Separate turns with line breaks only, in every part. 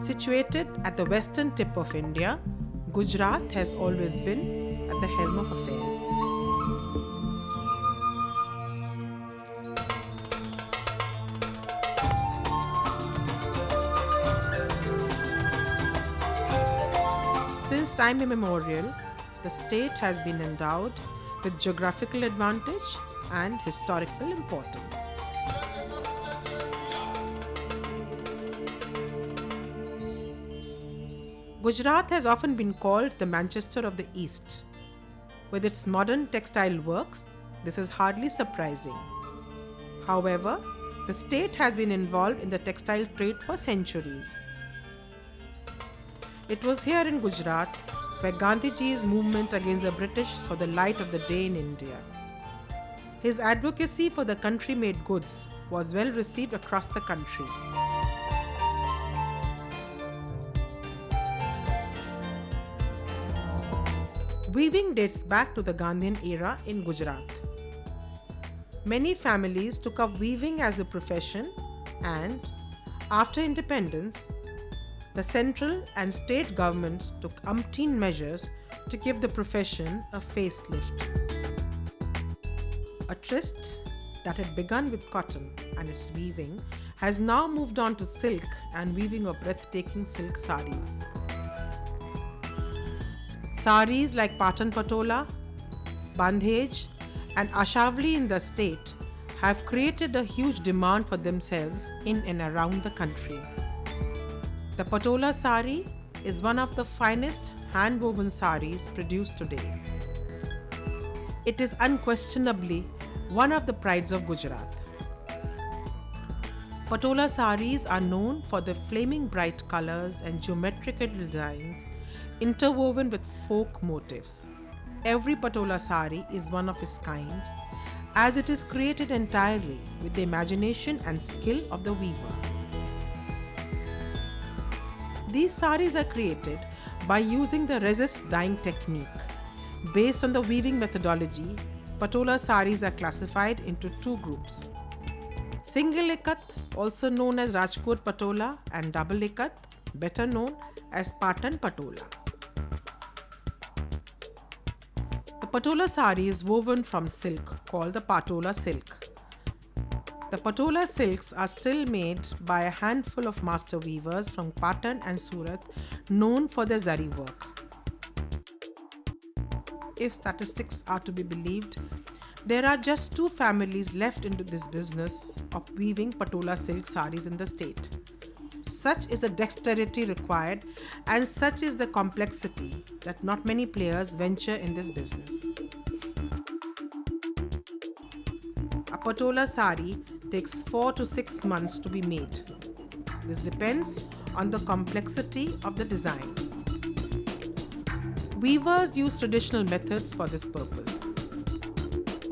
Situated at the western tip of India, Gujarat has always been at the helm of affairs. Since time immemorial, the state has been endowed with geographical advantage and historical importance. Gujarat has often been called the Manchester of the East. With its modern textile works, this is hardly surprising. However, the state has been involved in the textile trade for centuries. It was here in Gujarat where Gandhiji's movement against the British saw the light of the day in India. His advocacy for the country-made goods was well received across the country. Weaving dates back to the Gandhian era in Gujarat. Many families took up weaving as a profession and, after independence, the central and state governments took umpteen measures to give the profession a facelift. A tryst that had begun with cotton and its weaving has now moved on to silk and weaving of breathtaking silk saris. Saris like Patan Patola, Bandhej, and Ashavli in the state have created a huge demand for themselves in and around the country. The Patola sari is one of the finest hand-woven saris produced today. It is unquestionably one of the prides of Gujarat. Patola saris are known for their flaming bright colors and geometrical designs interwoven with folk motifs. Every Patola sari is one of its kind, as it is created entirely with the imagination and skill of the weaver. These saris are created by using the resist dyeing technique. Based on the weaving methodology, Patola saris are classified into two groups: single ikat, also known as Rajkot Patola, and double ikat, better known as Patan Patola. The Patola sari is woven from silk called the Patola silk. The Patola silks are still made by a handful of master weavers from Patan and Surat, known for their zari work. If statistics are to be believed, there are just 2 families left into this business of weaving Patola silk saris in the state. Such is the dexterity required and such is the complexity that not many players venture in this business. A Patola sari takes 4 to 6 months to be made. This depends on the complexity of the design. Weavers use traditional methods for this purpose.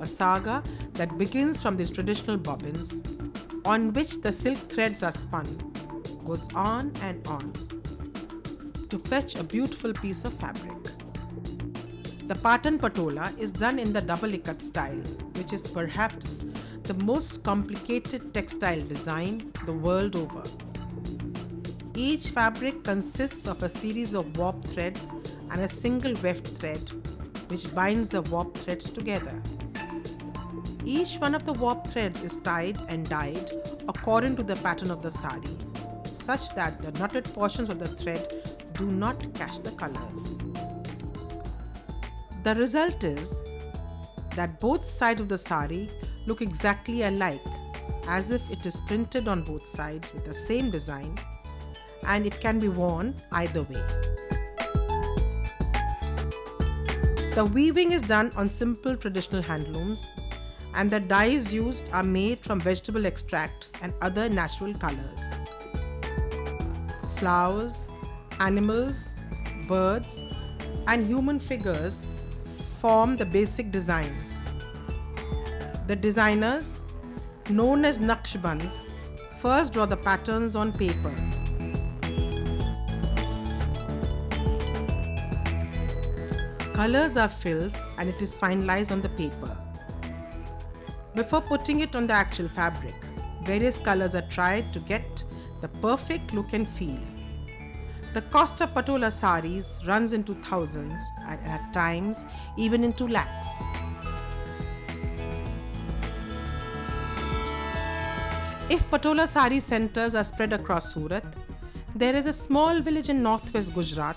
A saga that begins from the traditional bobbins, on which the silk threads are spun, goes on and on to fetch a beautiful piece of fabric. The Patan Patola is done in the double ikat style, which is perhaps the most complicated textile design the world over. Each fabric consists of a series of warp threads and a single weft thread which binds the warp threads together. Each one of the warp threads is tied and dyed according to the pattern of the sari, such that the knotted portions of the thread do not catch the colors. The result is that both sides of the sari look exactly alike, as if it is printed on both sides with the same design, and it can be worn either way. The weaving is done on simple traditional handlooms, and the dyes used are made from vegetable extracts and other natural colors. Flowers, animals, birds, and human figures form the basic design. The designers, known as Naqshbands, first draw the patterns on paper. Colors are filled and it is finalized on the paper. Before putting it on the actual fabric, various colors are tried to get the perfect look and feel. The cost of patola saris runs into thousands and at times even into lakhs. If patola sari centers are spread across Surat, there is a small village in northwest Gujarat,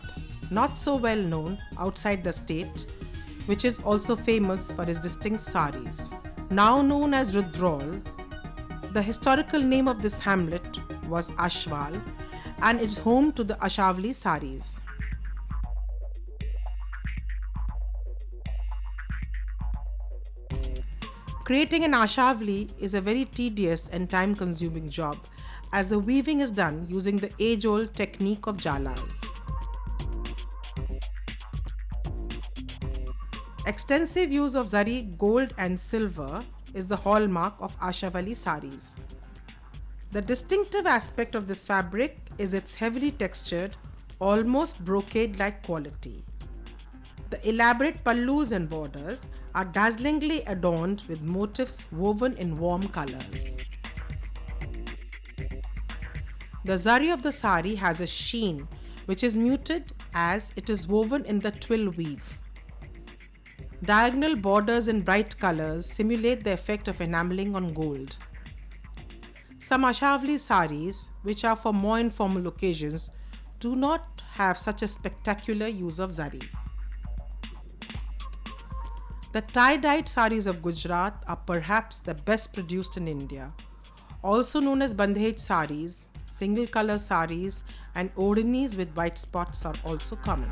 not so well known outside the state, which is also famous for its distinct saris. Now known as Rudrol, the historical name of this hamlet was Ashwal and it is home to the Ashavli saris. Creating an Ashavli is a very tedious and time-consuming job as the weaving is done using the age-old technique of jalas. Extensive use of zari, gold and silver is the hallmark of Ashavali saris. The distinctive aspect of this fabric is its heavily textured, almost brocade-like quality. The elaborate pallus and borders are dazzlingly adorned with motifs woven in warm colors. The zari of the sari has a sheen which is muted as it is woven in the twill weave. Diagonal borders in bright colors simulate the effect of enameling on gold. Some Ashavli saris, which are for more informal occasions, do not have such a spectacular use of zari. The tie-dyed saris of Gujarat are perhaps the best produced in India. Also known as bandhej saris, single color saris and odhnis with white spots are also common.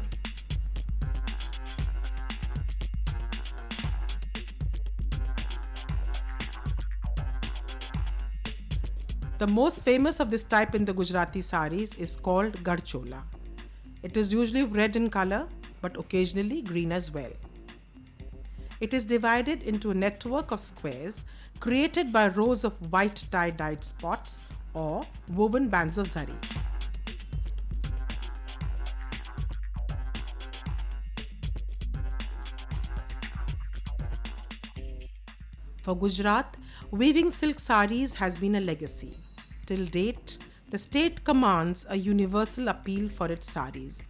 The most famous of this type in the Gujarati saris is called Garchola. It is usually red in color but occasionally green as well. It is divided into a network of squares created by rows of white tie-dyed spots or woven bands of zari. For Gujarat, weaving silk saris has been a legacy. Till date, the state commands a universal appeal for its saris.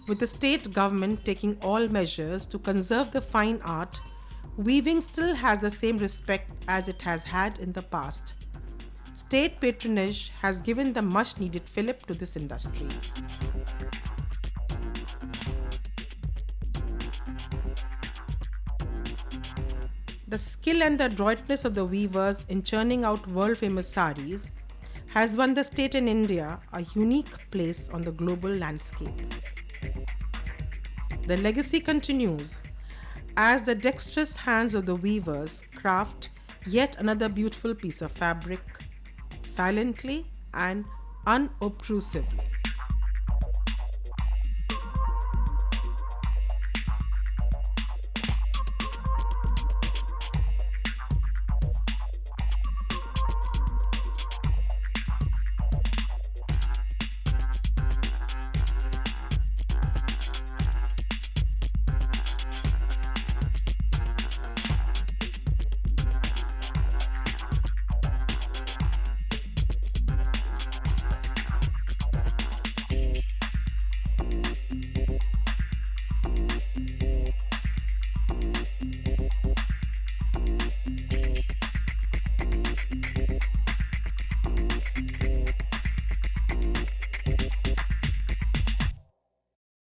With the state government taking all measures to conserve the fine art, weaving still has the same respect as it has had in the past. State patronage has given the much needed fillip to this industry. The skill and the adroitness of the weavers in churning out world-famous saris has won the state in India a unique place on the global landscape. The legacy continues as the dexterous hands of the weavers craft yet another beautiful piece of fabric, silently and unobtrusively.